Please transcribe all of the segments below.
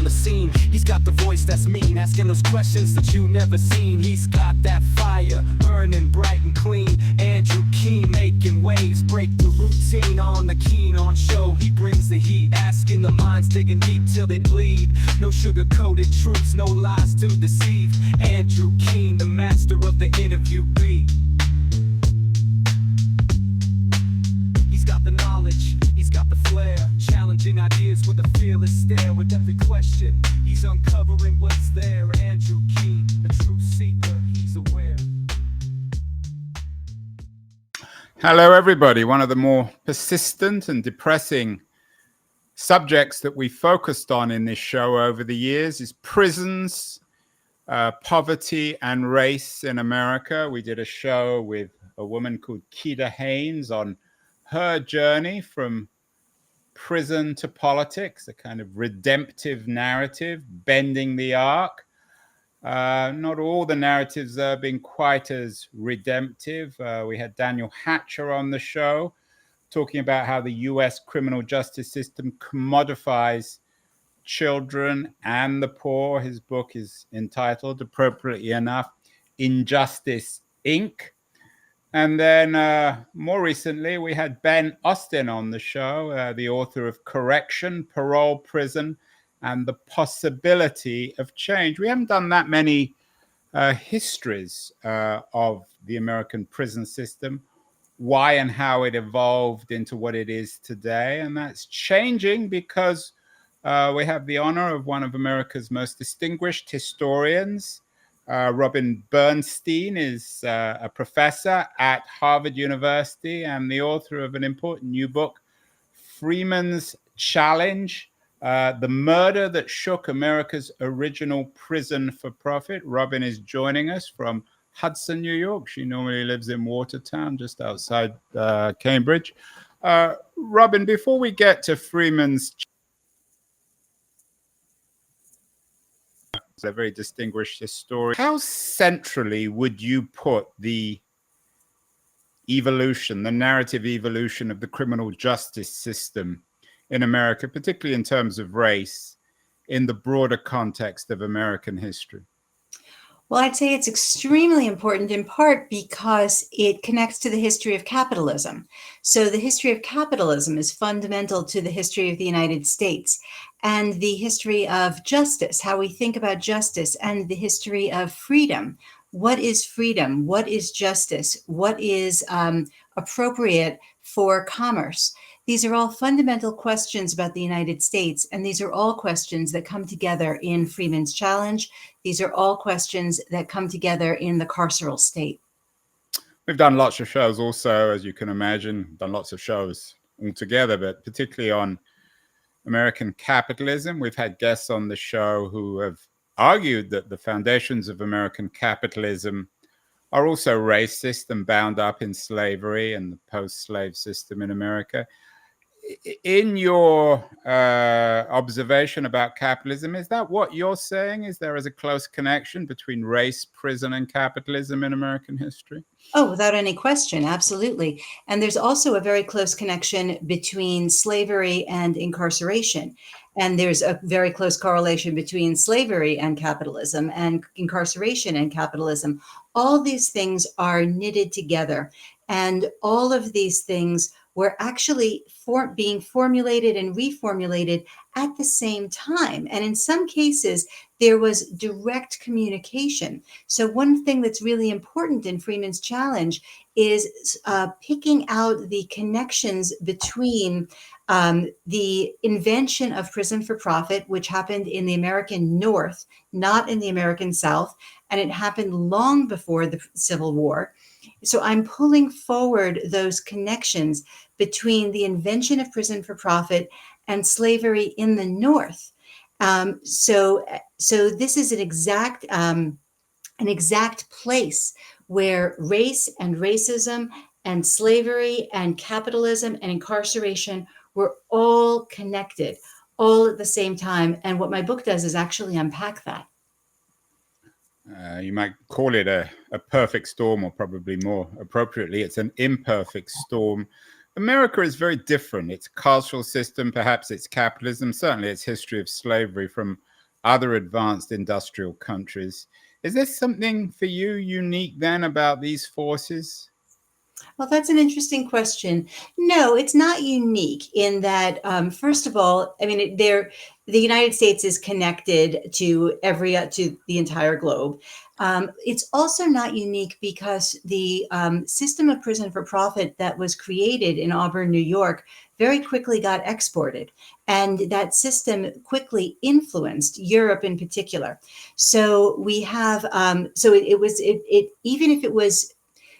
the scene. He's got the voice that's mean, asking those questions that you never seen. He's got that fire, burning bright and clean. Andrew Keen making waves, break the routine on the Keen on show. He brings the heat, asking the minds, digging deep till they bleed. No sugar-coated truths, no lies to deceive. Andrew Keen, the master of the interview beat. He's got the knowledge, he's got the flair, challenging ideas with a fearless stare. With every question, he's uncovering what's there. Andrew Keen, a truth seeker, he's aware. Hello, everybody. One of the more persistent and depressing subjects that we focused on in this show over the years is prisons, poverty, and race in America. We did a show with a woman called Keita Haynes on her journey from prison to politics, a kind of redemptive narrative, bending the arc. Not all the narratives have been quite as redemptive. We had Daniel Hatcher on the show talking about how the US criminal justice system commodifies children and the poor. His book is entitled, appropriately enough, Injustice, Inc. And then more recently, we had Ben Austin on the show, the author of Correction, Parole, Prison, and the Possibility of Change. We haven't done that many histories of the American prison system, why and how it evolved into what it is today. And that's changing because we have the honor of one of America's most distinguished historians. Robin Bernstein is a professor at Harvard University and the author of an important new book, Freeman's Challenge, The Murder That Shook America's Original Prison for Profit. Robin is joining us from Hudson, New York. She normally lives in Watertown, just outside Cambridge. Robin, before we get to Freeman's a very distinguished historian, how centrally would you put the evolution, the narrative evolution of the criminal justice system in America, particularly in terms of race, in the broader context of American history? Well, I'd say it's extremely important in part because it connects to the history of capitalism. So the history of capitalism is fundamental to the history of the United States and the history of justice, how we think about justice, and the history of freedom. What is freedom? What is justice? What is appropriate for commerce? These are all fundamental questions about the United States, and these are all questions that come together in Freeman's Challenge. These are all questions that come together in the carceral state. We've done lots of shows also, as you can imagine, done lots of shows altogether, but particularly on American capitalism. We've had guests on the show who have argued that the foundations of American capitalism are also racist and bound up in slavery and the post-slave system in America. In your observation about capitalism, is that what you're saying? Is there a close connection between race, prison, and capitalism in American history? Oh, without any question, absolutely. And there's also a very close connection between slavery and incarceration. And there's a very close correlation between slavery and capitalism and incarceration and capitalism. All these things are knitted together. And all of these things were actually being formulated and reformulated at the same time. And in some cases, there was direct communication. So one thing that's really important in Freeman's Challenge is picking out the connections between the invention of prison for profit, which happened in the American North, not in the American South, and it happened long before the Civil War. So I'm pulling forward those connections between the invention of prison for profit and slavery in the North. So this is an exact place where race and racism and slavery and capitalism and incarceration were all connected, all at the same time. And what my book does is actually unpack that. You might call it a perfect storm, or probably more appropriately, it's an imperfect storm. America is very different. Its carceral system, perhaps its capitalism, certainly its history of slavery from other advanced industrial countries. Is there something for you unique then about these forces? Well, that's an interesting question. No, it's not unique in that, first of all, I mean, the United States is connected to to the entire globe. It's also not unique because the system of prison for profit that was created in Auburn, New York, very quickly got exported, and that system quickly influenced Europe in particular. So we have, even if it was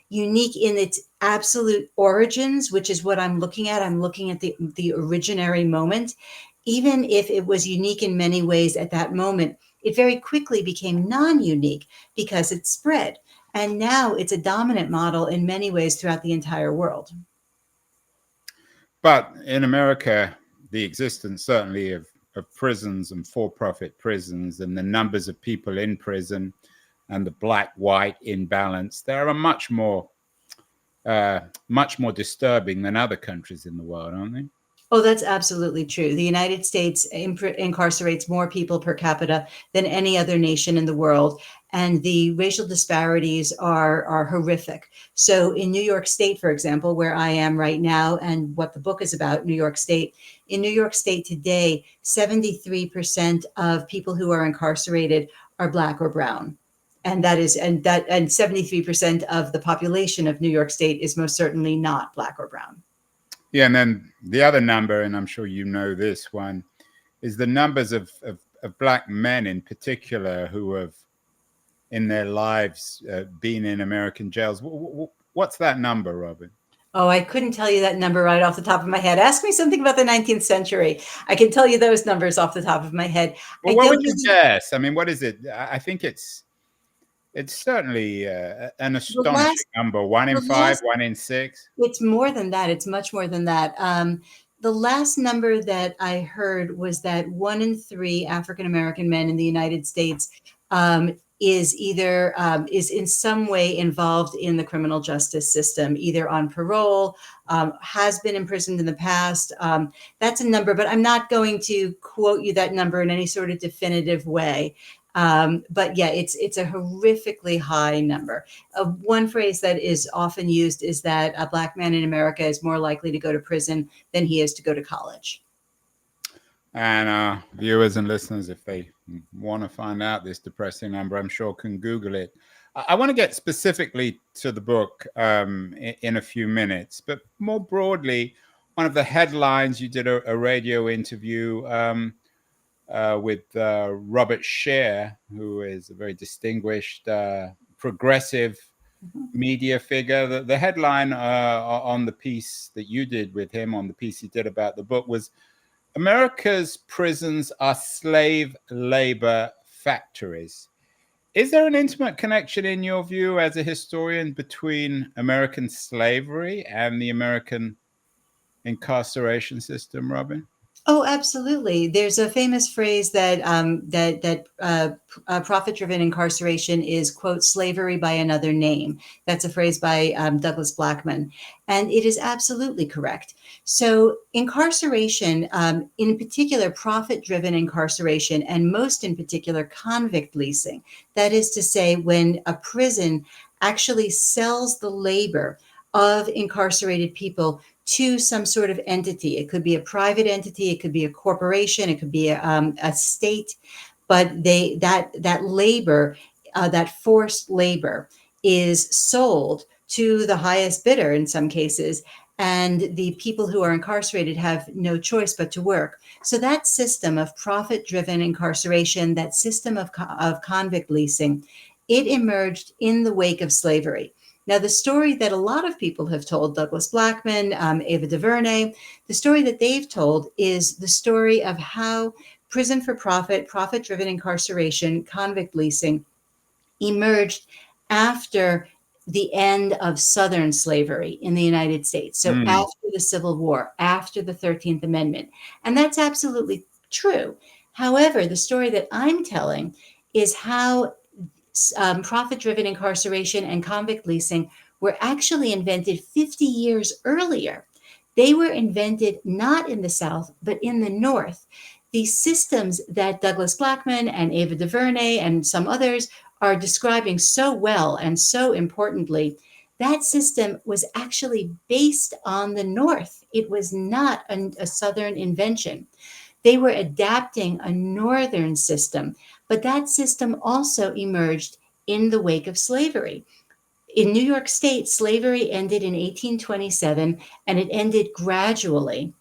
unique in its absolute origins, which is what I'm looking at. I'm looking at the originary moment. Even if it was unique in many ways at that moment, it very quickly became non-unique because it spread. And now it's a dominant model in many ways throughout the entire world. But in America, the existence certainly of prisons and for-profit prisons and the numbers of people in prison and the black-white imbalance, they are much more disturbing than other countries in the world, aren't they? Oh, that's absolutely true. The United States incarcerates more people per capita than any other nation in the world, and the racial disparities are horrific. So in New York State, for example, where I am right now and what the book is about, New York State, in New York State today, 73% of people who are incarcerated are Black or brown. And 73% of the population of New York State is most certainly not Black or brown. Yeah, and then the other number, and I'm sure you know this one, is the numbers of Black men in particular who have in their lives been in American jails. What's that number, Robin? Oh, I couldn't tell you that number right off the top of my head. Ask me something about the 19th century. I can tell you those numbers off the top of my head. Well, what would you guess? I mean, what is it? I think it's certainly an astonishing number. 1 in 5, 1 in 6. It's more than that. It's much more than that. The last number that I heard was that 1 in 3 African-American men in the United States is in some way involved in the criminal justice system, either on parole, has been imprisoned in the past. That's a number, but I'm not going to quote you that number in any sort of definitive way. But yeah, it's a horrifically high number. One phrase that is often used is that a Black man in America is more likely to go to prison than he is to go to college. And viewers and listeners, if they want to find out this depressing number, I'm sure can Google it. I want to get specifically to the book in a few minutes, but more broadly, one of the headlines, you did a radio interview with Robert Sher, who is a very distinguished progressive media figure. The headline on the piece that you did with him, on the piece he did about the book, was "America's prisons are slave labor factories." Is there an intimate connection, in your view, as a historian, between American slavery and the American incarceration system, Robin? Oh, absolutely. There's a famous phrase that profit-driven incarceration is, quote, slavery by another name. That's a phrase by Douglas Blackman. And it is absolutely correct. So incarceration, in particular, profit-driven incarceration, and most in particular, convict leasing, that is to say, when a prison actually sells the labor of incarcerated people to some sort of entity. It could be a private entity, it could be a corporation, it could be a state, but that labor, that forced labor, is sold to the highest bidder in some cases, and the people who are incarcerated have no choice but to work. So that system of profit-driven incarceration, that system of convict leasing, it emerged in the wake of slavery. Now, the story that a lot of people have told, Douglas Blackman, Ava DuVernay, the story that they've told is the story of how prison for profit, profit-driven incarceration, convict leasing emerged after the end of Southern slavery in the United States. So after the Civil War, after the 13th Amendment. And that's absolutely true. However, the story that I'm telling is how profit-driven incarceration and convict leasing were actually invented 50 years earlier. They were invented not in the South, but in the North. the systems that Douglas Blackman and Ava DuVernay and some others are describing so well and so importantly, that system was actually based on the North. It was not a Southern invention. They were adapting a Northern system, but that system also emerged in the wake of slavery. In New York State, slavery ended in 1827, and it ended gradually.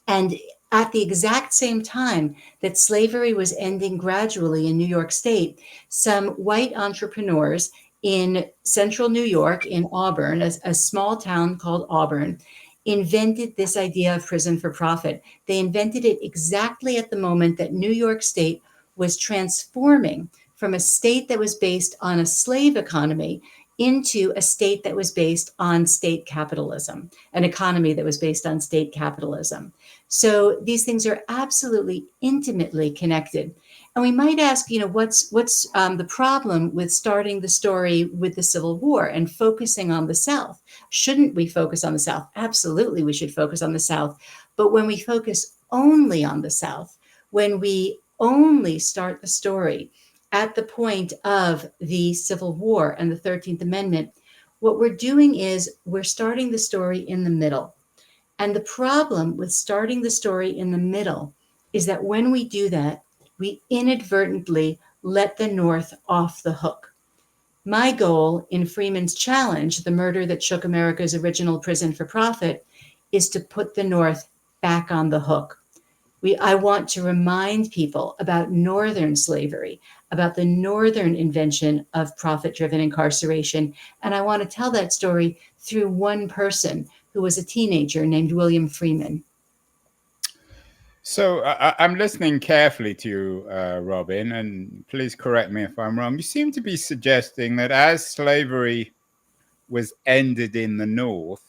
And at the exact same time that slavery was ending gradually in New York State, some white entrepreneurs in central New York, in Auburn, a small town called Auburn, invented this idea of prison for profit. They invented it exactly at the moment that New York State was transforming from a state that was based on a slave economy into a state that was based on state capitalism, an economy that was based on state capitalism. So these things are absolutely intimately connected. And we might ask, what's the problem with starting the story with the Civil War and focusing on the South? Shouldn't we focus on the South? Absolutely, we should focus on the South. But when we focus only on the South, when we only start the story at the point of the Civil War and the 13th Amendment, what we're doing is we're starting the story in the middle. And the problem with starting the story in the middle is that when we do that, we inadvertently let the North off the hook. My goal in Freeman's Challenge, the murder that shook America's original prison for profit, is to put the North back on the hook. I want to remind people about Northern slavery, about the Northern invention of profit-driven incarceration. And I want to tell that story through one person who was a teenager named William Freeman. So I'm listening carefully to you, Robin, and please correct me if I'm wrong. You seem to be suggesting that as slavery was ended in the North,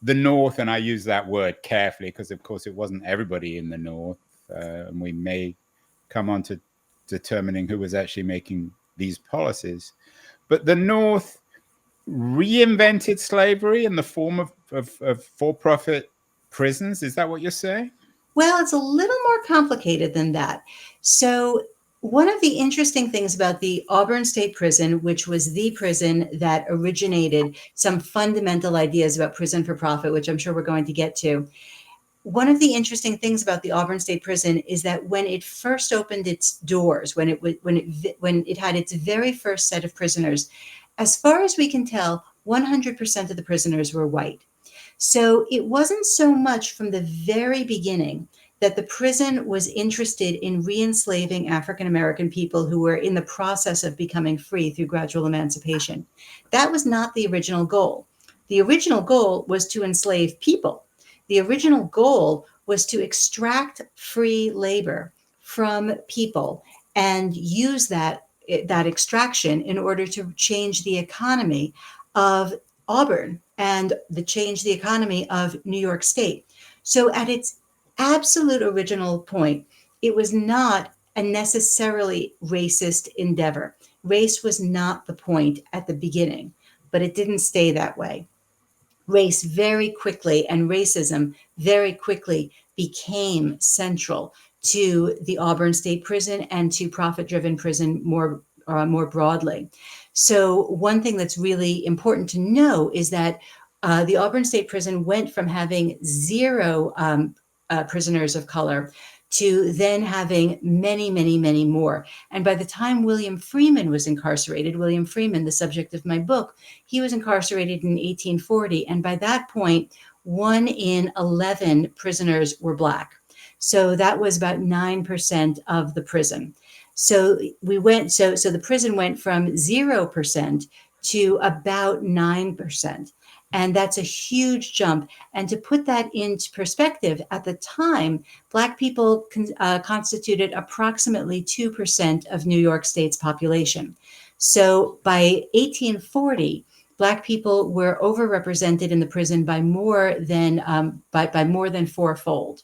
and I use that word carefully because, of course, it wasn't everybody in the North, and we may come on to determining who was actually making these policies. But the North reinvented slavery in the form of for-profit prisons. Is that what you're saying? Well, it's a little more complicated than that. So one of the interesting things about the Auburn State Prison, which was the prison that originated some fundamental ideas about prison for profit, which I'm sure we're going to get to. One of the interesting things about the Auburn State Prison is that when it first opened its doors, when it had its very first set of prisoners, as far as we can tell, 100% of the prisoners were white. So it wasn't so much from the very beginning that the prison was interested in re-enslaving African-American people who were in the process of becoming free through gradual emancipation. That was not the original goal. The original goal was to enslave people. The original goal was to extract free labor from people and use that extraction in order to change the economy of Auburn and change the economy of New York State. So at its absolute original point, it was not a necessarily racist endeavor. Race was not the point at the beginning, but it didn't stay that way. Race very quickly and racism very quickly became central to the Auburn State Prison and to profit-driven prison more broadly. So one thing that's really important to know is that the Auburn State Prison went from having zero prisoners of color to then having many, many, many more. And by the time William Freeman was incarcerated, William Freeman, the subject of my book, he was incarcerated in 1840. And by that point, 1 in 11 prisoners were Black. So that was about 9% of the prison. So the prison went from 0% to about 9%. And that's a huge jump. And to put that into perspective, at the time, Black people constituted approximately 2% of New York State's population. So by 1840, Black people were overrepresented in the prison by more than fourfold.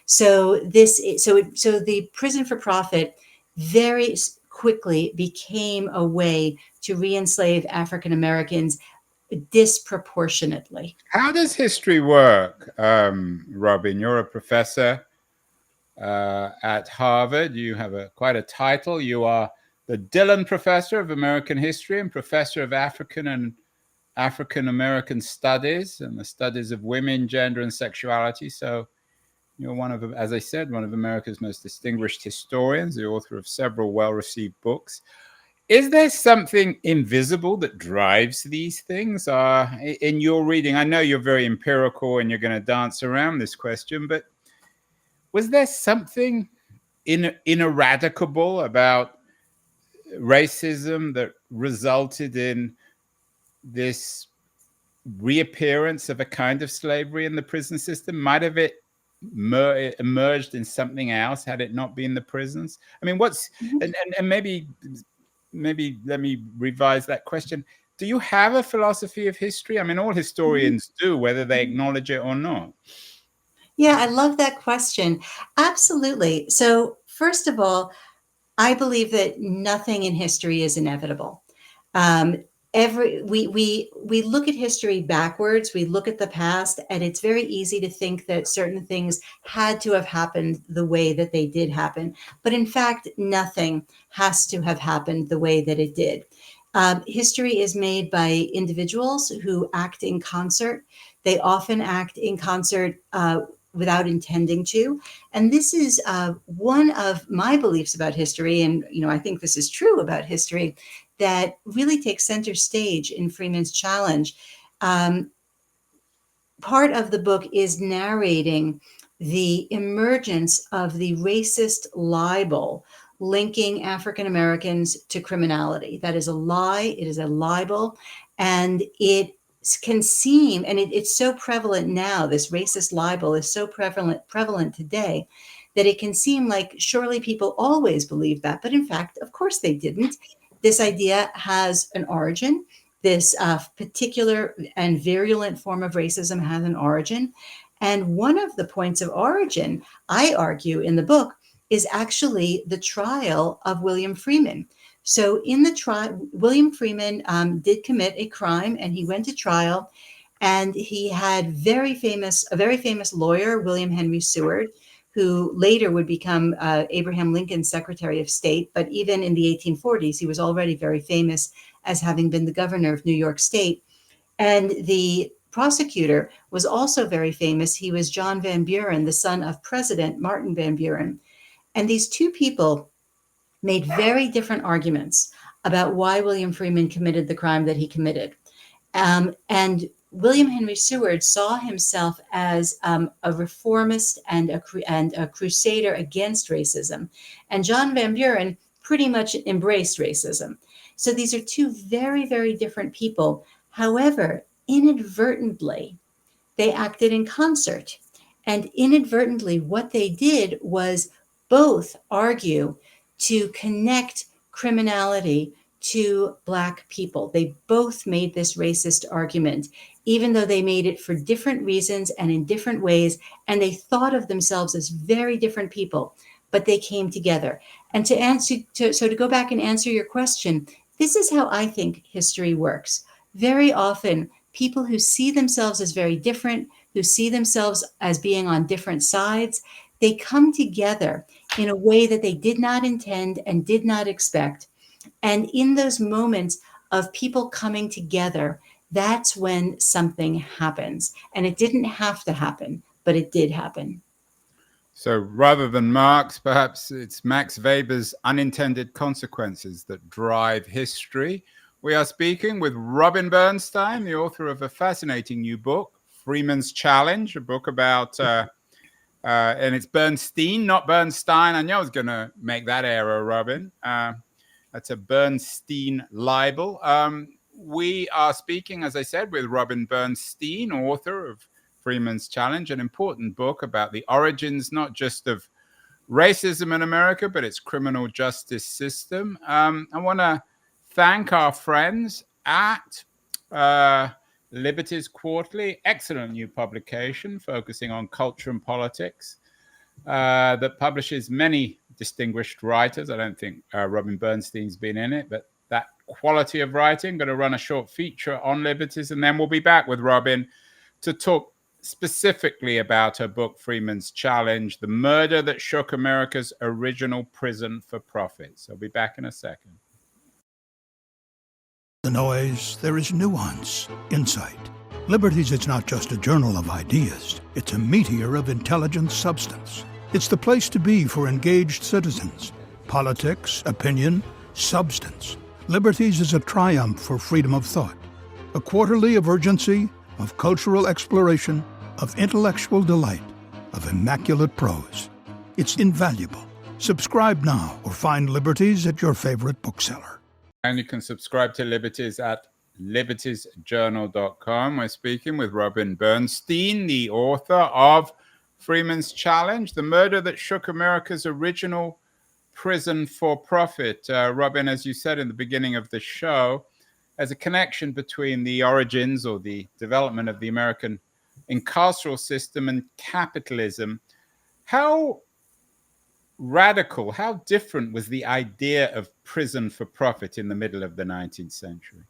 So the prison for profit very quickly became a way to re-enslave African Americans disproportionately. How does history work, Robin? You're a professor. at Harvard. You have quite a title. You are the Dillon Professor of American History and Professor of African and African American Studies and the Studies of Women, Gender, and Sexuality. So you're one of, as I said, one of America's most distinguished historians, the author of several well-received books. Is there something invisible that drives these things? In your reading, I know you're very empirical and you're going to dance around this question, but was there something ineradicable about racism that resulted in this reappearance of a kind of slavery in the prison system? Might have it emerged in something else had it not been the prisons? I mean, and maybe let me revise that question. Do you have a philosophy of history? I mean, all historians do, whether they acknowledge it or not. Yeah, I love that question. Absolutely. So, first of all, I believe that nothing in history is inevitable. We look at history backwards. We look at the past, and it's very easy to think that certain things had to have happened the way that they did happen. But in fact, nothing has to have happened the way that it did. History is made by individuals who act in concert. They often act in concert without intending to. And this is one of my beliefs about history. And, I think this is true about history, that really takes center stage in Freeman's Challenge. Part of the book is narrating the emergence of the racist libel linking African Americans to criminality. That is a lie. It is a libel. And it can seem, and it's so prevalent now, this racist libel is so prevalent today, that it can seem like surely people always believed that. But in fact, of course they didn't. This idea has an origin. This particular and virulent form of racism has an origin. And one of the points of origin, I argue in the book, is actually the trial of William Freeman. So in the trial, William Freeman did commit a crime, and he went to trial. And he had a very famous lawyer, William Henry Seward, who later would become Abraham Lincoln's Secretary of State. But even in the 1840s, he was already very famous as having been the governor of New York State. And the prosecutor was also very famous. He was John Van Buren, the son of President Martin Van Buren. And these two people made very different arguments about why William Freeman committed the crime that he committed. And William Henry Seward saw himself as a reformist and a crusader against racism. And John Van Buren pretty much embraced racism. So these are two very, very different people. However, inadvertently, they acted in concert. And inadvertently, what they did was both argue to connect criminality to Black people. They both made this racist argument, even though they made it for different reasons and in different ways, and they thought of themselves as very different people, but they came together. And to go back and answer your question, this is how I think history works. Very often, people who see themselves as very different, who see themselves as being on different sides, they come together in a way that they did not intend and did not expect. And in those moments of people coming together, that's when something happens. And it didn't have to happen, but it did happen. So rather than Marx, perhaps it's Max Weber's unintended consequences that drive history. We are speaking with Robin Bernstein, the author of a fascinating new book, Freeman's Challenge, a book about... and it's Bernstein, not Bernstein. I knew I was going to make that error, Robin. That's a Bernstein libel. We are speaking, as I said, with Robin Bernstein, author of Freeman's Challenge, an important book about the origins, not just of racism in America, but its criminal justice system. I want to thank our friends at Liberties Quarterly, excellent new publication focusing on culture and politics that publishes many distinguished writers. I don't think Robin Bernstein's been in it, but that quality of writing. Going to run a short feature on Liberties, and then we'll be back with Robin to talk specifically about her book, Freeman's Challenge, The Murder That Shook America's Original Prison for Profit. I'll be back in a second. The noise, there is nuance, insight. Liberties is not just a journal of ideas. It's a meteor of intelligent substance. It's the place to be for engaged citizens. Politics, opinion, substance. Liberties is a triumph for freedom of thought. A quarterly of urgency, of cultural exploration, of intellectual delight, of immaculate prose. It's invaluable. Subscribe now or find Liberties at your favorite bookseller. And you can subscribe to Liberties at libertiesjournal.com. We're speaking with Robin Bernstein, the author of Freeman's Challenge, The Murder That Shook America's Original Prison for Profit. Robin, as you said in the beginning of the show, as a connection between the origins or the development of the American incarceral system and capitalism. How radical, how different was the idea of prison for profit in the middle of the 19th century?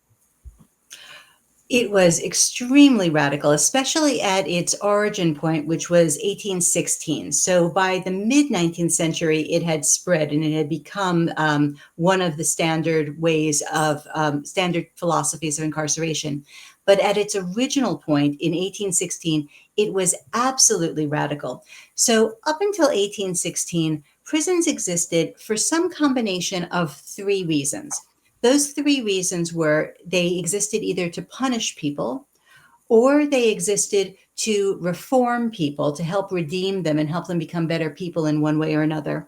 It was extremely radical, especially at its origin point, which was 1816. So by the mid-19th century, it had spread and it had become one of the standard ways of standard philosophies of incarceration. But at its original point in 1816, it was absolutely radical. So up until 1816, prisons existed for some combination of three reasons. Those three reasons were they existed either to punish people, or they existed to reform people, to help redeem them and help them become better people in one way or another,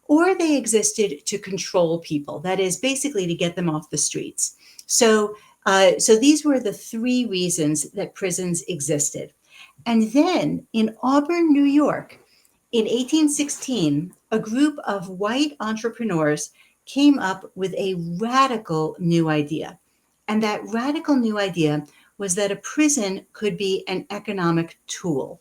or they existed to control people, that is basically to get them off the streets. So these were the three reasons that prisons existed. And then in Auburn, New York, in 1816, a group of white entrepreneurs came up with a radical new idea. And that radical new idea was that a prison could be an economic tool,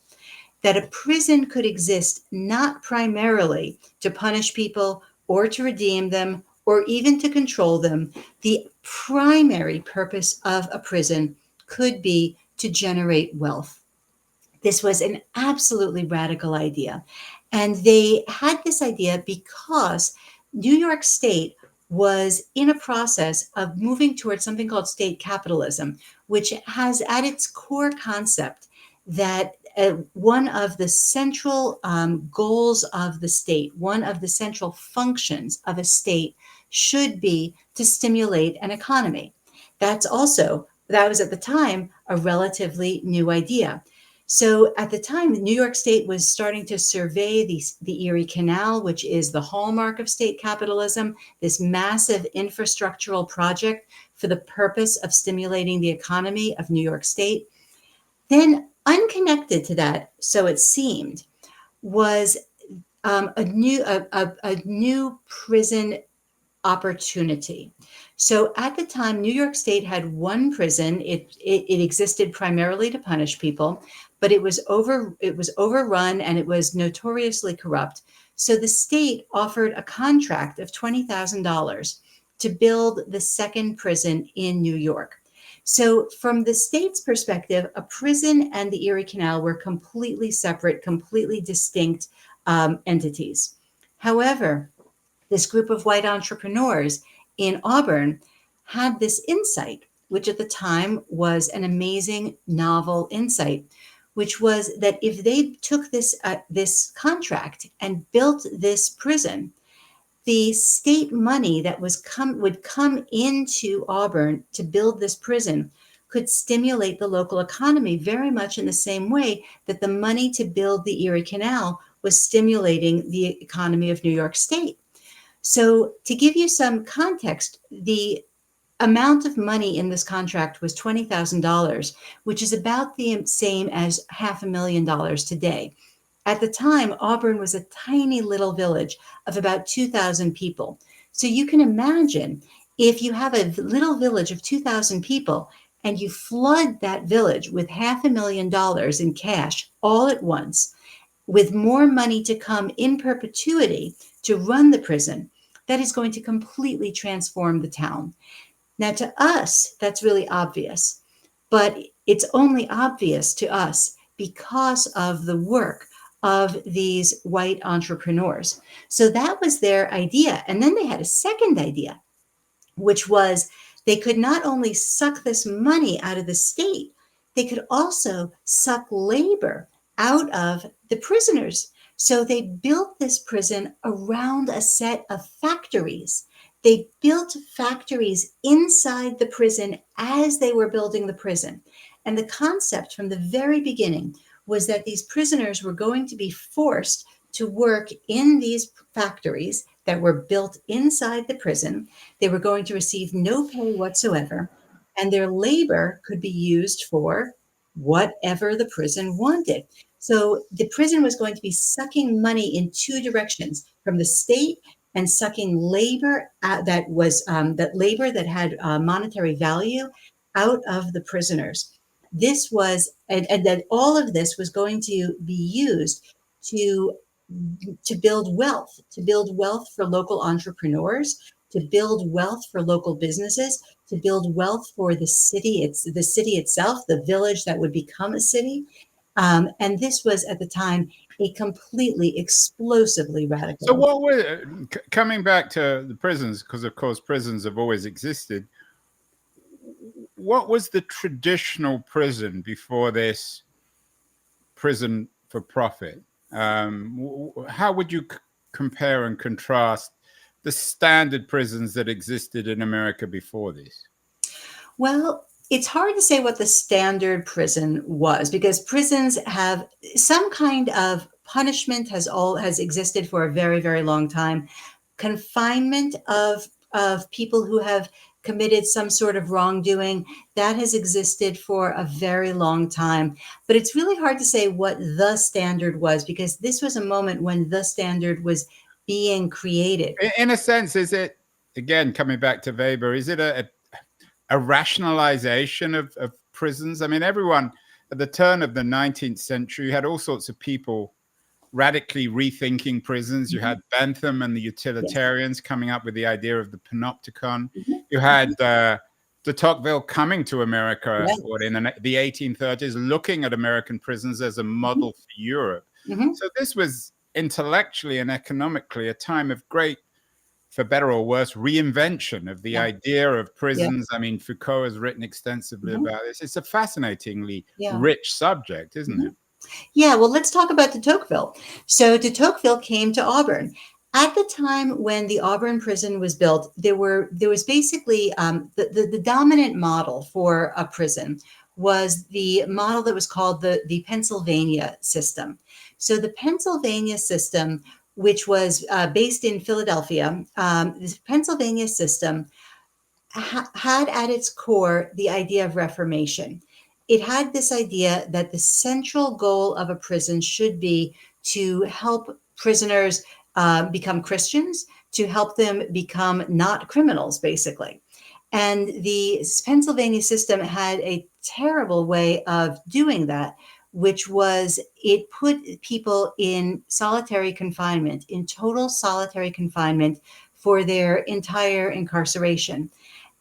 that a prison could exist not primarily to punish people or to redeem them or even to control them. The primary purpose of a prison could be to generate wealth. This was an absolutely radical idea. And they had this idea because New York State was in a process of moving towards something called state capitalism, which has at its core concept that one of the central goals of the state, one of the central functions of a state should be to stimulate an economy. That was at the time a relatively new idea. So at the time, New York State was starting to survey the Erie Canal, which is the hallmark of state capitalism, this massive infrastructural project for the purpose of stimulating the economy of New York State. Then unconnected to that, so it seemed, was a new prison opportunity. So at the time, New York State had one prison. It existed primarily to punish people, but it was overrun and it was notoriously corrupt. So the state offered a contract of $20,000 to build the second prison in New York. So from the state's perspective, a prison and the Erie Canal were completely separate, completely distinct entities. However, this group of white entrepreneurs in Auburn had this insight, which at the time was an amazing novel insight, which was that if they took this contract and built this prison, the state money that would come into Auburn to build this prison could stimulate the local economy very much in the same way that the money to build the Erie Canal was stimulating the economy of New York State. So to give you some context, the amount of money in this contract was $20,000, which is about the same as $500,000 today. At the time, Auburn was a tiny little village of about 2,000 people. So you can imagine if you have a little village of 2,000 people and you flood that village with $500,000 in cash all at once, with more money to come in perpetuity to run the prison, that is going to completely transform the town. Now, to us, that's really obvious, but it's only obvious to us because of the work of these white entrepreneurs. So that was their idea. And then they had a second idea, which was they could not only suck this money out of the state, they could also suck labor out of the prisoners. So they built this prison around a set of factories. They built factories inside the prison as they were building the prison. And the concept from the very beginning was that these prisoners were going to be forced to work in these factories that were built inside the prison. They were going to receive no pay whatsoever, and their labor could be used for whatever the prison wanted. So the prison was going to be sucking money in two directions, from the state and sucking labor that labor that had monetary value out of the prisoners. This was, and that all of this was going to be used to build wealth for local entrepreneurs, to build wealth for local businesses, to build wealth for the city. It's the city itself, the village that would become a city. And this was at the time a completely explosively radical. So what were, coming back to the prisons, because of course prisons have always existed, what was the traditional prison before this prison for profit? How would you compare and contrast the standard prisons that existed in America before this? Well, it's hard to say what the standard prison was, because prisons have some kind of punishment has existed for a very, very long time. Confinement of people who have committed some sort of wrongdoing, that has existed for a very long time. But it's really hard to say what the standard was, because this was a moment when the standard was being created. In a sense, is it, again, coming back to Weber, is it a rationalization of prisons? I mean, everyone at the turn of the 19th century had all sorts of people radically rethinking prisons. You had Bentham and the utilitarians coming up with the idea of the panopticon. You had de Tocqueville coming to America in the 1830s, looking at American prisons as a model for Europe. So this was intellectually and economically a time of great, for better or worse, reinvention of the idea of prisons. I mean, Foucault has written extensively about this. It's a fascinatingly rich subject, isn't it? Yeah, well, let's talk about de Tocqueville. So de Tocqueville came to Auburn. At the time when the Auburn prison was built, there was basically the dominant model for a prison was the model that was called the Pennsylvania system. So the Pennsylvania system, which was based in Philadelphia, this Pennsylvania system had at its core the idea of reformation. It had this idea that the central goal of a prison should be to help prisoners become Christians, to help them become not criminals, basically. And the Pennsylvania system had a terrible way of doing that, which was it put people in solitary confinement, in total solitary confinement for their entire incarceration.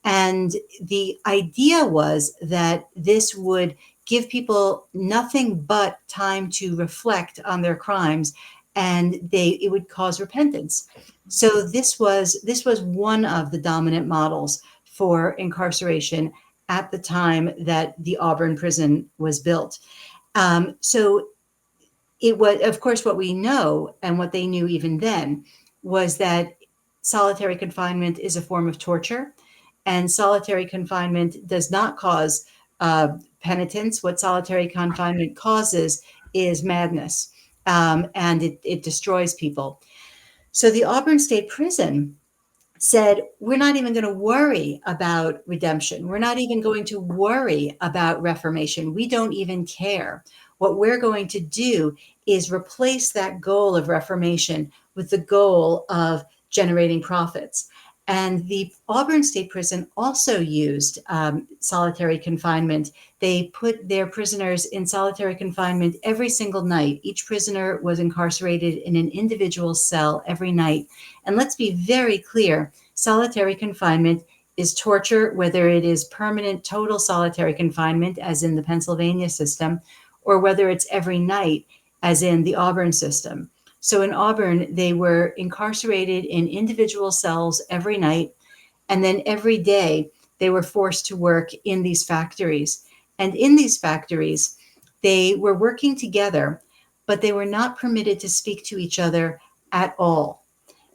And the idea was that this would give people nothing but time to reflect on their crimes, and it would cause repentance. So this was one of the dominant models for incarceration at the time that the Auburn prison was built. So it was, of course, what we know and what they knew even then was that solitary confinement is a form of torture. And solitary confinement does not cause penitence. What solitary confinement causes is madness, and it destroys people. So the Auburn State Prison said, we're not even going to worry about redemption. We're not even going to worry about reformation. We don't even care. What we're going to do is replace that goal of reformation with the goal of generating profits. And the Auburn State Prison also used solitary confinement. They put their prisoners in solitary confinement every single night. Each prisoner was incarcerated in an individual cell every night. And let's be very clear, solitary confinement is torture, whether it is permanent total solitary confinement, as in the Pennsylvania system, or whether it's every night, as in the Auburn system. So in Auburn, they were incarcerated in individual cells every night, and then every day they were forced to work in these factories. And in these factories, they were working together, but they were not permitted to speak to each other at all.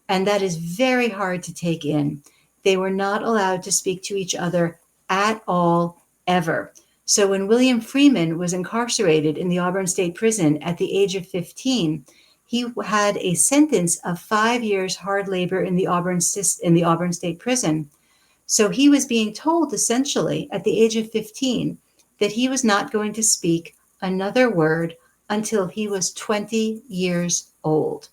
And that is very hard to take in. They were not allowed to speak to each other at all, ever. So when William Freeman was incarcerated in the Auburn State Prison at the age of 15, he had a sentence of 5 years hard labor in the Auburn State Prison. So he was being told essentially at the age of 15 that he was not going to speak another word until he was 20 years old.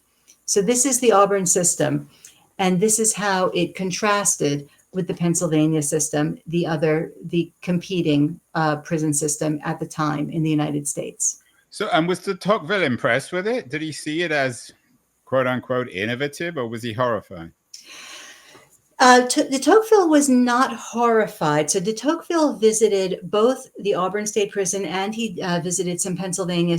So this is the Auburn system, and this is how it contrasted with the Pennsylvania system, the competing prison system at the time in the United States. So, and was de Tocqueville impressed with it? Did he see it as quote unquote innovative, or was he horrified? De Tocqueville was not horrified. So de Tocqueville visited both the Auburn State Prison and he visited some Pennsylvania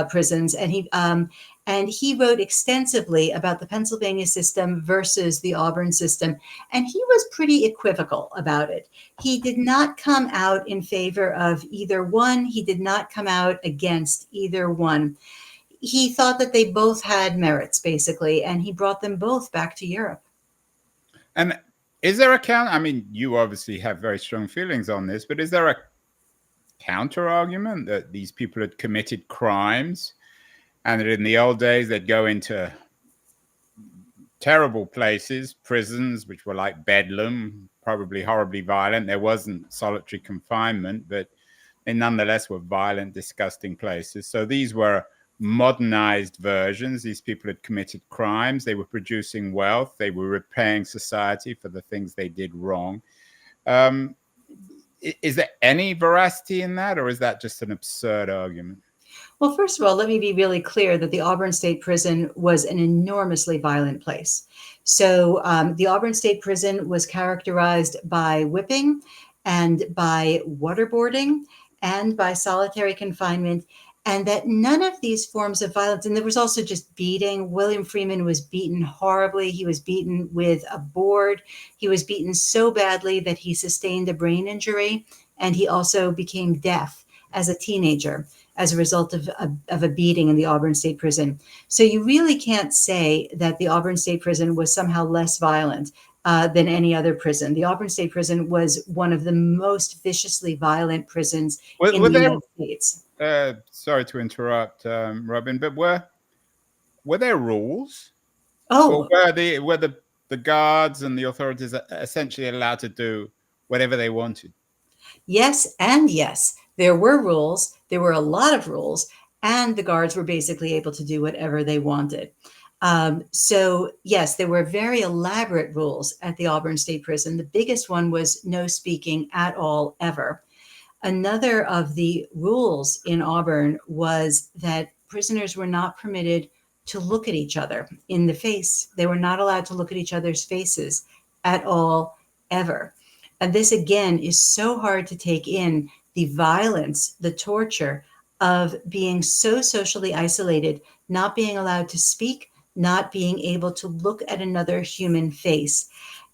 prisons, and he wrote extensively about the Pennsylvania system versus the Auburn system, and he was pretty equivocal about it. He did not come out in favor of either one. He did not come out against either one. He thought that they both had merits, basically, and he brought them both back to Europe. And is there a counter? I mean, you obviously have very strong feelings on this, but is there a counter argument that these people had committed crimes and that in the old days they'd go into terrible places, prisons, which were like Bedlam, probably horribly violent. There wasn't solitary confinement, but they nonetheless were violent, disgusting places. So these were modernized versions. These people had committed crimes. They were producing wealth. They were repaying society for the things they did wrong. Is there any veracity in that, or is that just an absurd argument? Well, first of all, let me be really clear that the Auburn State Prison was an enormously violent place. So the Auburn State Prison was characterized by whipping and by waterboarding and by solitary confinement, and that none of these forms of violence, and there was also just beating. William Freeman was beaten horribly. He was beaten with a board. He was beaten so badly that he sustained a brain injury, and he also became deaf as a teenager as a result of a beating in the Auburn State Prison. So you really can't say that the Auburn State Prison was somehow less violent than any other prison. The Auburn State Prison was one of the most viciously violent prisons in the United States. Sorry to interrupt, Robin, but were there rules? Oh, or were the guards and the authorities essentially allowed to do whatever they wanted? Yes, and yes. There were rules. There were a lot of rules, and the guards were basically able to do whatever they wanted. So yes, there were very elaborate rules at the Auburn State Prison. The biggest one was no speaking at all, ever. Another of the rules in Auburn was that prisoners were not permitted to look at each other in the face. They were not allowed to look at each other's faces at all, ever. And this, again, is so hard to take in, the violence, the torture of being so socially isolated, not being allowed to speak, not being able to look at another human face.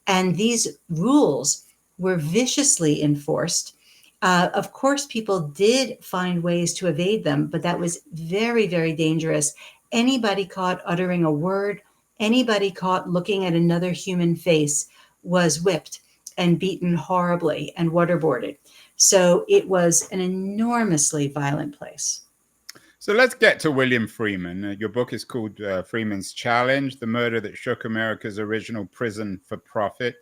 And these rules were viciously enforced. Of course, people did find ways to evade them, but that was very, very dangerous. Anybody caught uttering a word, anybody caught looking at another human face was whipped and beaten horribly and waterboarded. So it was an enormously violent place. So let's get to William Freeman. Your book is called Freeman's Challenge, The Murder That Shook America's Original Prison for Profit.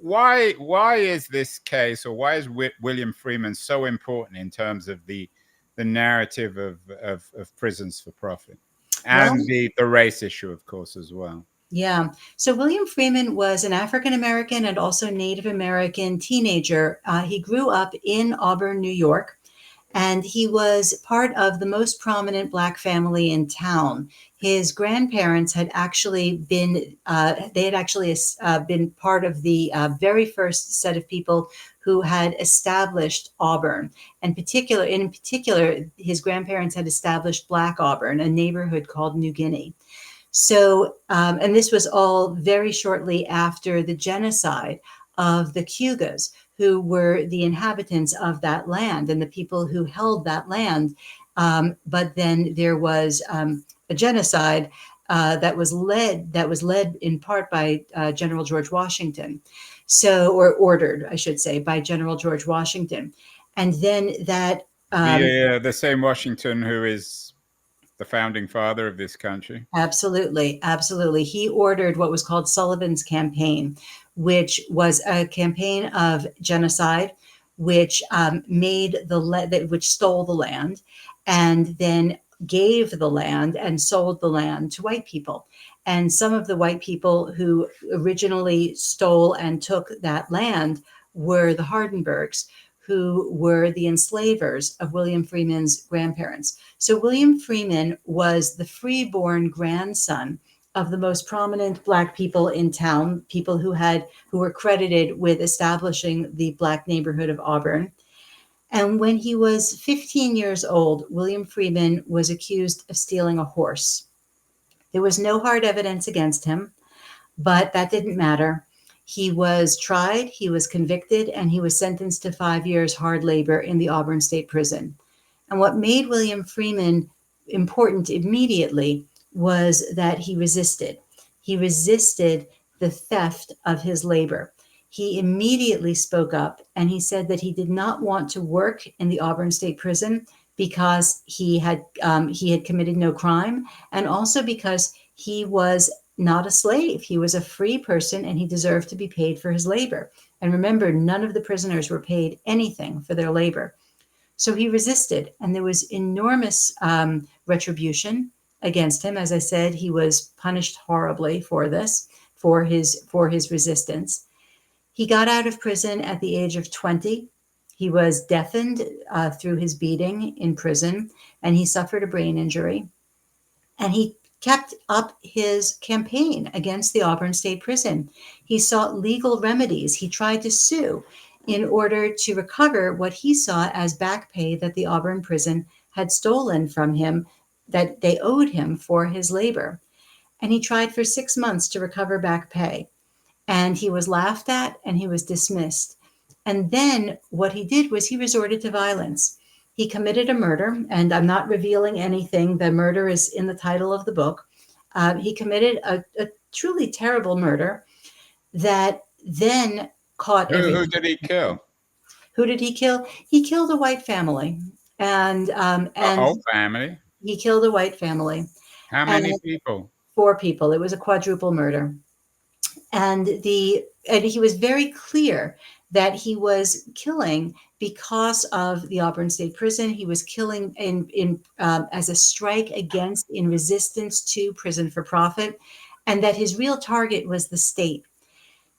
Why is this case, or why is William Freeman so important in terms of the narrative of prisons for profit? And the race issue, of course, as well. Yeah. So William Freeman was an African-American and also Native American teenager. He grew up in Auburn, New York. And he was part of the most prominent Black family in town. His grandparents had actually been, been part of the very first set of people who had established Auburn. In particular, his grandparents had established Black Auburn, a neighborhood called New Guinea. So, and this was all very shortly after the genocide of the Cugas, who were the inhabitants of that land and the people who held that land. But then there was a genocide that was led in part by General George Washington. So, or ordered, I should say, by General George Washington. And then that the same Washington who is the founding father of this country. Absolutely. He ordered what was called Sullivan's Campaign, which was a campaign of genocide, which which stole the land and then gave the land and sold the land to white people. And some of the white people who originally stole and took that land were the Hardenbergs, who were the enslavers of William Freeman's grandparents. So William Freeman was the freeborn grandson of the most prominent Black people in town, people who were credited with establishing the Black neighborhood of Auburn. And when he was 15 years old, William Freeman was accused of stealing a horse. There was no hard evidence against him, but that didn't matter. He was tried, he was convicted, and he was sentenced to 5 years hard labor in the Auburn State Prison. And what made William Freeman important immediately was that he resisted. He resisted the theft of his labor. He immediately spoke up and he said that he did not want to work in the Auburn State Prison because he had committed no crime, and also because he was not a slave. He was a free person and he deserved to be paid for his labor. And remember, none of the prisoners were paid anything for their labor. So he resisted, and there was enormous retribution against him. As I said, he was punished horribly for this, for his resistance. He got out of prison at the age of 20. He was deafened through his beating in prison, and he suffered a brain injury. And he kept up his campaign against the Auburn State Prison. He sought legal remedies. He tried to sue in order to recover what he saw as back pay that the Auburn prison had stolen from him, that they owed him for his labor. And he tried for 6 months to recover back pay. And he was laughed at and he was dismissed. And then what he did was he resorted to violence. He committed a murder, and I'm not revealing anything. The murder is in the title of the book. He committed a truly terrible murder that then caught Who did he kill? Who did he kill? He killed a white family. And A whole family? He killed a white family. How many people? 4 people. It was a quadruple murder. And he was very clear that he was killing because of the Auburn State Prison. He was killing as a strike against, in resistance to prison for profit, and that his real target was the state.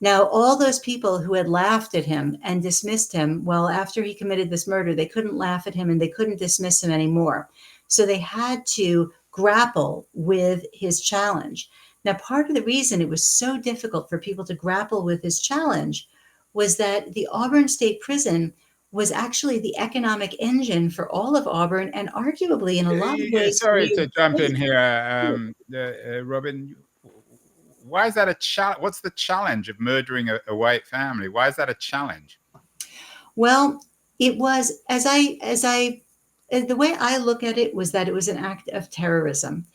Now, all those people who had laughed at him and dismissed him, well, after he committed this murder, they couldn't laugh at him and they couldn't dismiss him anymore. So they had to grapple with his challenge. Now, part of the reason it was so difficult for people to grapple with his challenge was that the Auburn State Prison was actually the economic engine for all of Auburn, and arguably in a lot of ways. Sorry to jump in here, Robin. Why is that a challenge? What's the challenge of murdering a white family? Why is that a challenge? Well, it was, the way I look at it was that it was an act of terrorism.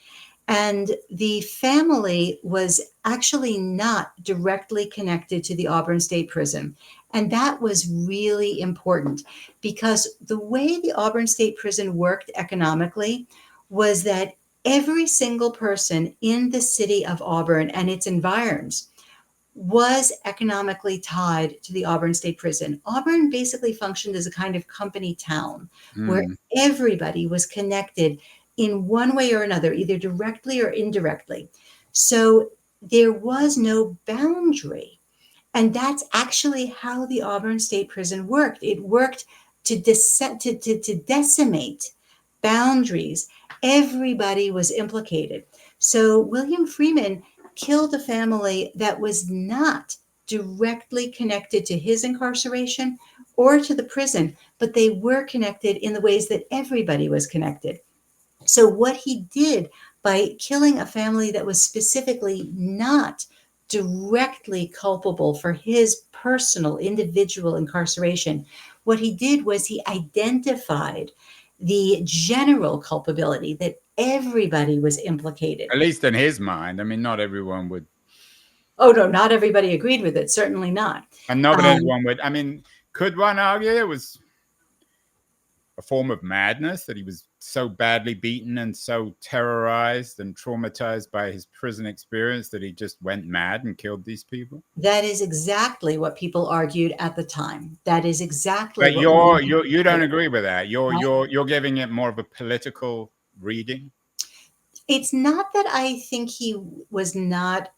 And the family was actually not directly connected to the Auburn State Prison. And that was really important, because the way the Auburn State Prison worked economically was that every single person in the city of Auburn and its environs was economically tied to the Auburn State Prison. Auburn basically functioned as a kind of company town where everybody was connected in one way or another, either directly or indirectly. So there was no boundary. And that's actually how the Auburn State Prison worked. It worked to decimate boundaries. Everybody was implicated. So William Freeman killed a family that was not directly connected to his incarceration or to the prison, but they were connected in the ways that everybody was connected. So what he did by killing a family that was specifically not directly culpable for his personal individual incarceration, what he did was he identified the general culpability that everybody was implicated. At least in his mind. I mean, not everyone would. Oh, no, not everybody agreed with it. Certainly not. And not everyone would. I mean, could one argue it was a form of madness that he was so badly beaten and so terrorized and traumatized by his prison experience that he just went mad and killed these people? That is exactly what people argued at the time. That is exactly. But you don't agree with that. You're giving it more of a political reading. It's not that I think he was not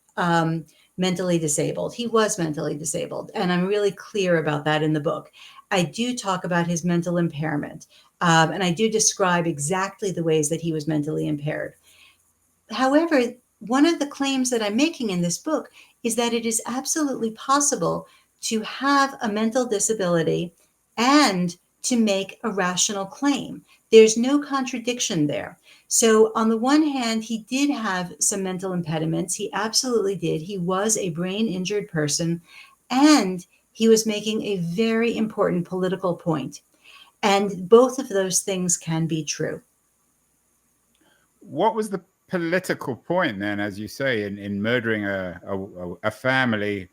mentally disabled. He was mentally disabled, and I'm really clear about that in the book. I do talk about his mental impairment, and I do describe exactly the ways that he was mentally impaired. However, one of the claims that I'm making in this book is that it is absolutely possible to have a mental disability and to make a rational claim. There's no contradiction there. So on the one hand, he did have some mental impediments. He absolutely did. He was a brain injured person, and he was making a very important political point. And both of those things can be true. What was the political point then, as you say, in murdering a family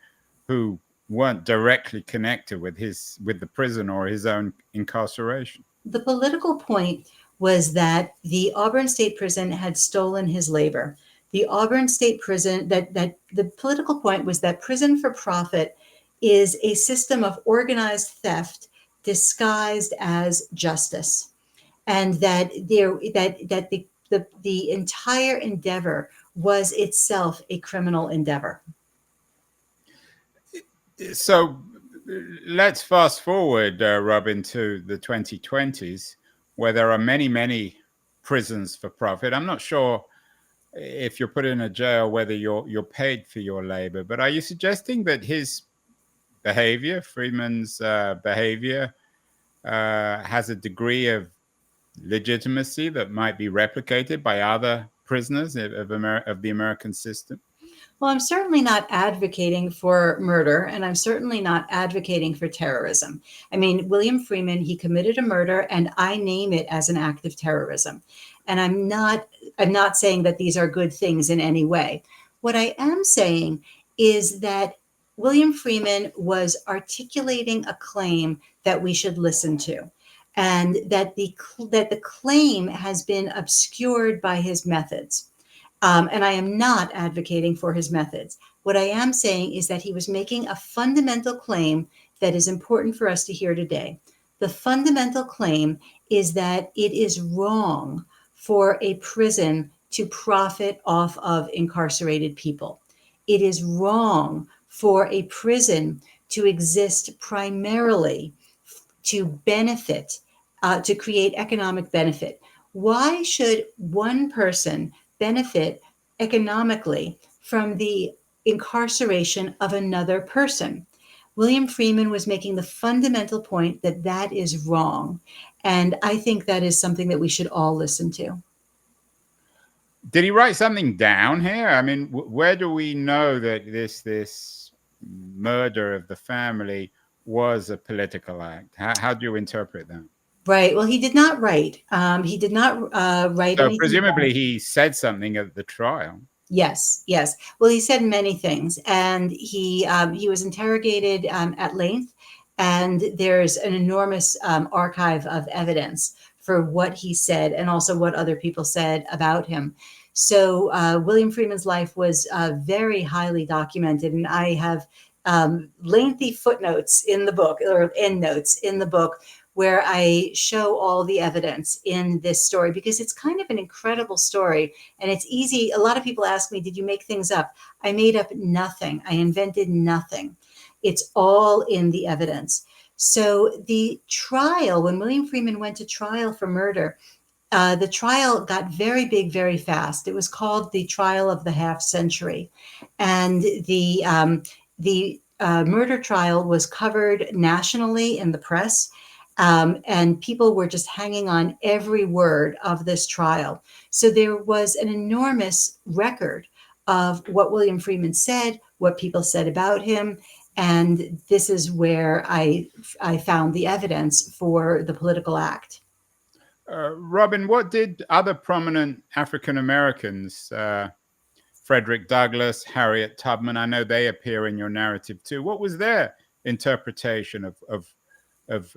who weren't directly connected with the prison or his own incarceration? The political point was that the Auburn State Prison had stolen his labor. The Auburn State Prison, that the political point was that prison for profit is a system of organized theft disguised as justice, and that the entire endeavor was itself a criminal endeavor. So let's fast forward, Robin, to the 2020s, where there are many, many prisons for profit. I'm not sure if you're put in a jail whether you're paid for your labor, but are you suggesting that his behavior, Freeman's behavior, has a degree of legitimacy that might be replicated by other prisoners of the American system? Well, I'm certainly not advocating for murder, and I'm certainly not advocating for terrorism. I mean, William Freeman, he committed a murder, and I name it as an act of terrorism. And I'm not saying that these are good things in any way. What I am saying is that William Freeman was articulating a claim that we should listen to, and that the claim has been obscured by his methods. And I am not advocating for his methods. What I am saying is that he was making a fundamental claim that is important for us to hear today. The fundamental claim is that it is wrong for a prison to profit off of incarcerated people. It is wrong for a prison to exist primarily to benefit, to create economic benefit. Why should one person benefit economically from the incarceration of another person? William Freeman was making the fundamental point that that is wrong. And I think that is something that we should all listen to. Did he write something down here? I mean, where do we know that this murder of the family was a political act? How do you interpret that? Right. Well, he did not write. He did not write. So presumably he said something at the trial. Yes. Yes. Well, he said many things, and he was interrogated at length, and there's an enormous archive of evidence for what he said and also what other people said about him. So William Freeman's life was very highly documented, and I have lengthy footnotes in the book, or endnotes in the book, where I show all the evidence in this story, because it's kind of an incredible story, and it's easy. A lot of people ask me, did you make things up? I made up nothing. I invented nothing. It's all in the evidence. So the trial, when William Freeman went to trial for murder, the trial got very big very fast. It was called the trial of the half century. And the murder trial was covered nationally in the press. And people were just hanging on every word of this trial. So there was an enormous record of what William Freeman said, what people said about him. And this is where I found the evidence for the political act. Robin, what did other prominent African Americans, Frederick Douglass, Harriet Tubman, I know they appear in your narrative too. What was their interpretation of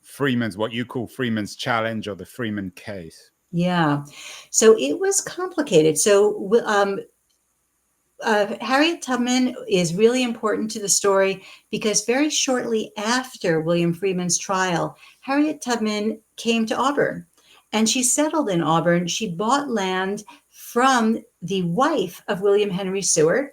Freeman's, what you call Freeman's challenge or the Freeman case? Yeah, so it was complicated. So Harriet Tubman is really important to the story because very shortly after William Freeman's trial, Harriet Tubman came to Auburn and she settled in Auburn. She bought land from the wife of William Henry Seward,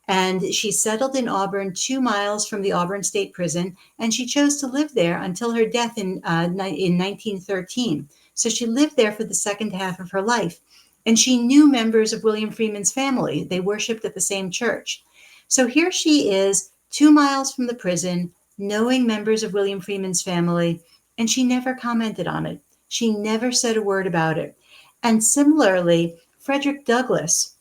and she settled in Auburn 2 miles from the Auburn State Prison, and she chose to live there until her death in 1913. So she lived there for the second half of her life. And she knew members of William Freeman's family. They worshiped at the same church. So here she is, 2 miles from the prison, knowing members of William Freeman's family, and she never commented on it. She never said a word about it. And similarly, Frederick Douglass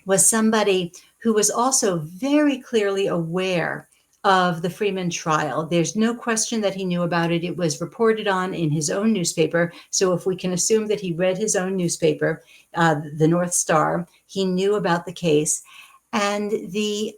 was somebody who was also very clearly aware of the Freeman trial. There's no question that he knew about it. It was reported on in his own newspaper. So if we can assume that he read his own newspaper, the North Star, he knew about the case. And the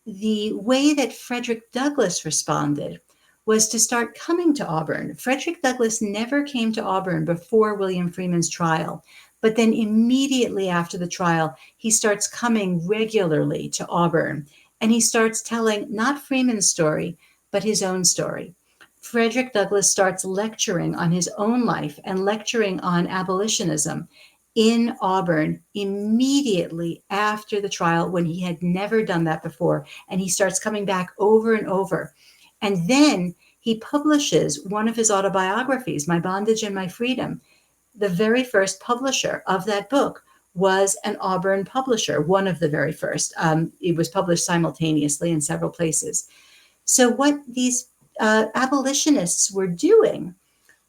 way that Frederick Douglass responded was to start coming to Auburn. Frederick Douglass never came to Auburn before William Freeman's trial. But then immediately after the trial, he starts coming regularly to Auburn. And he starts telling not Freeman's story, but his own story. Frederick Douglass starts lecturing on his own life and lecturing on abolitionism in Auburn immediately after the trial, when he had never done that before. And he starts coming back over and over. And then he publishes one of his autobiographies, My Bondage and My Freedom. The very first publisher of that book was an Auburn publisher, one of the very first. It was published simultaneously in several places. So what these abolitionists were doing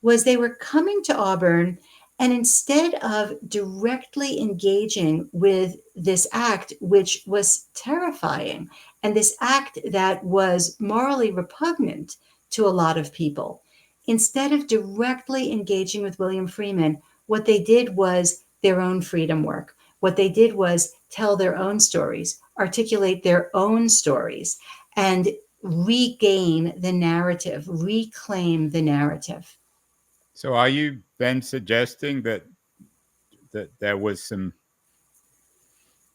was they were coming to Auburn, and instead of directly engaging with this act, which was terrifying, and this act that was morally repugnant to a lot of people, instead of directly engaging with William Freeman, what they did was their own freedom work. What they did was tell their own stories, articulate their own stories, and regain the narrative, reclaim the narrative. So are you then suggesting that there was some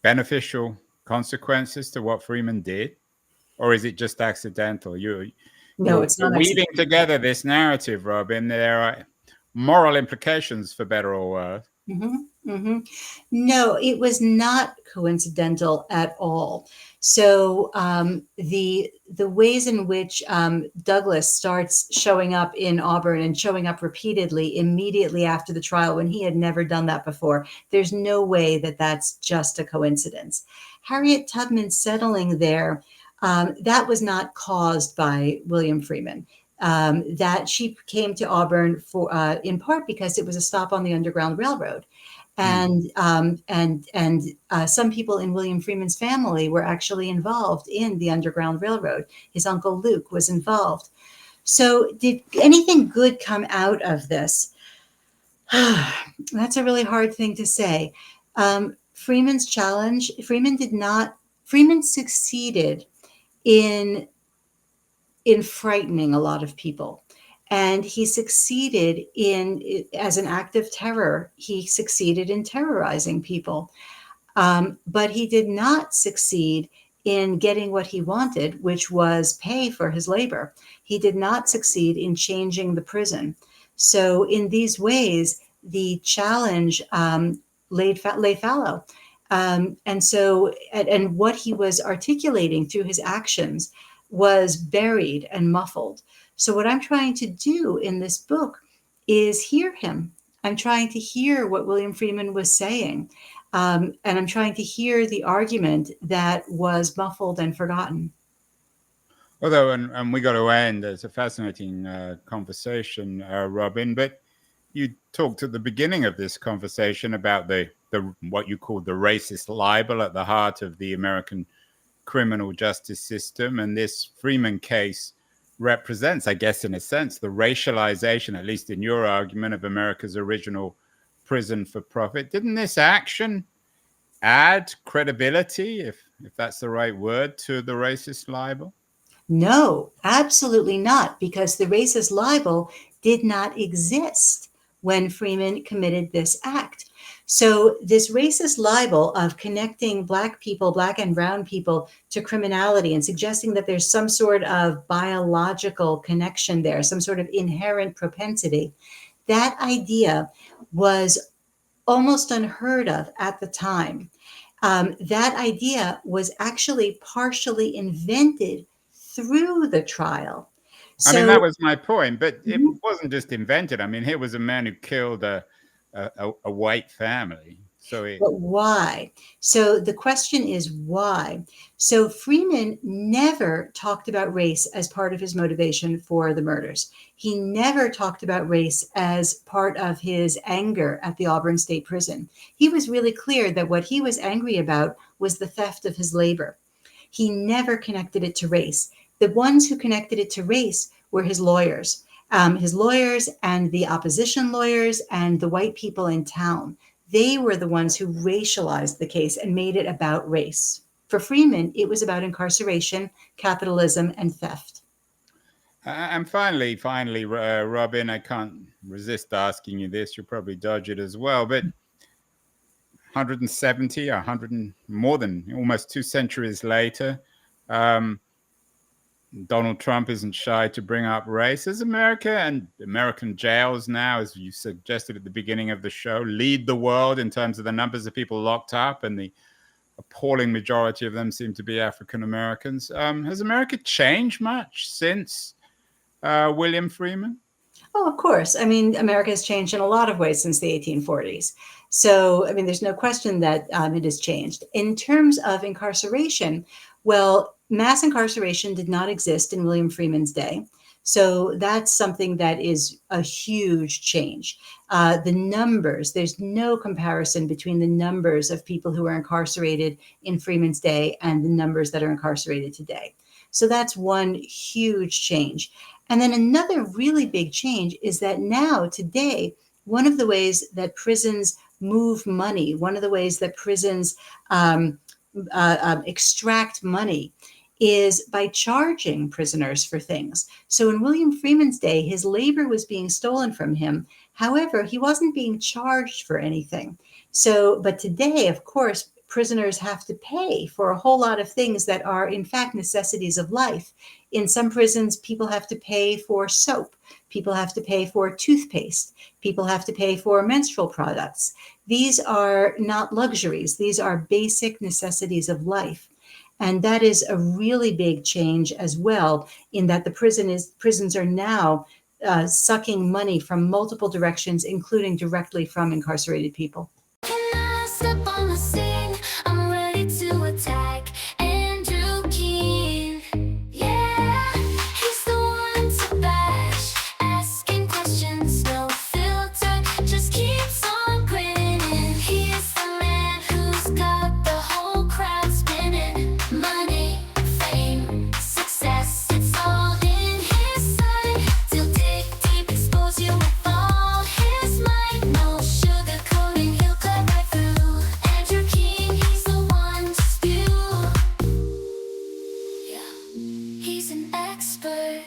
beneficial consequences to what Freeman did? Or is it just accidental? No, it's not weaving together this narrative, Robin. There are moral implications, for better or worse. Mm-hmm, mm-hmm. No, it was not coincidental at all. So the ways in which Douglass starts showing up in Auburn and showing up repeatedly immediately after the trial, when he had never done that before, there's no way that that's just a coincidence. Harriet Tubman settling there, that was not caused by William Freeman. That she came to Auburn for, in part because it was a stop on the Underground Railroad, and some people in William Freeman's family were actually involved in the Underground Railroad. His uncle Luke was involved. So, did anything good come out of this? That's a really hard thing to say. Freeman's challenge. Freeman succeeded in frightening a lot of people. And he succeeded as an act of terror, he succeeded in terrorizing people. But he did not succeed in getting what he wanted, which was pay for his labor. He did not succeed in changing the prison. So in these ways, the challenge lay fallow. And what he was articulating through his actions was buried and muffled. So what I'm trying to do in this book is hear him. I'm trying to hear what William Freeman was saying. And I'm trying to hear the argument that was muffled and forgotten. Although, and we got to end, it's a fascinating conversation, Robin, but you talked at the beginning of this conversation about the what you called the racist libel at the heart of the American criminal justice system. And this Freeman case represents, I guess, in a sense, the racialization, at least in your argument, of America's original prison for profit. Didn't this action add credibility, if that's the right word, to the racist libel? No, absolutely not, because the racist libel did not exist when Freeman committed this act. So this racist libel of connecting Black people, Black and brown people, to criminality and suggesting that there's some sort of biological connection there, some sort of inherent propensity, that idea was almost unheard of at the time. That idea was actually partially invented through the trial. I mean, that was my point, but it wasn't just invented. I mean, here was a man who killed a white family. But why? So the question is why? So Freeman never talked about race as part of his motivation for the murders. He never talked about race as part of his anger at the Auburn State Prison. He was really clear that what he was angry about was the theft of his labor. He never connected it to race. The ones who connected it to race were his lawyers and the opposition lawyers and the white people in town. They were the ones who racialized the case and made it about race. For Freeman, it was about incarceration, capitalism, and theft. And finally, Robin, I can't resist asking you this. You'll probably dodge it as well, but 170, 100, more than almost 2 centuries later, Donald Trump isn't shy to bring up race. As America and American jails now, as you suggested at the beginning of the show, lead the world in terms of the numbers of people locked up, and the appalling majority of them seem to be African Americans. Has America changed much since William Freeman? Oh, of course. I mean, America has changed in a lot of ways since the 1840s. So, I mean, there's no question that it has changed. In terms of incarceration, well, mass incarceration did not exist in William Freeman's day. So that's something that is a huge change. The numbers, there's no comparison between the numbers of people who are incarcerated in Freeman's day and the numbers that are incarcerated today. So that's one huge change. And then another really big change is that now, today, one of the ways that prisons move money, one of the ways that prisons extract money is by charging prisoners for things. So in William Freeman's day, his labor was being stolen from him. However, he wasn't being charged for anything. So, but today, of course, prisoners have to pay for a whole lot of things that are, in fact, necessities of life. In some prisons, people have to pay for soap. People have to pay for toothpaste. People have to pay for menstrual products. These are not luxuries. These are basic necessities of life. And that is a really big change as well, in that the prisons are now sucking money from multiple directions, including directly from incarcerated people. Can I step on the scene? I'm ready to attack. Andrew Keene. Yeah, he's the one to bash. Asking questions, no filter, just keeps on grinning. He is the man who's got the whole crowd spinning. Money, fame, success, it's all in his sight. He'll dig deep, expose you with all his might. No sugarcoating, he'll cut right through. Andrew Keene, he's the one to spew. Yeah, he's an expert.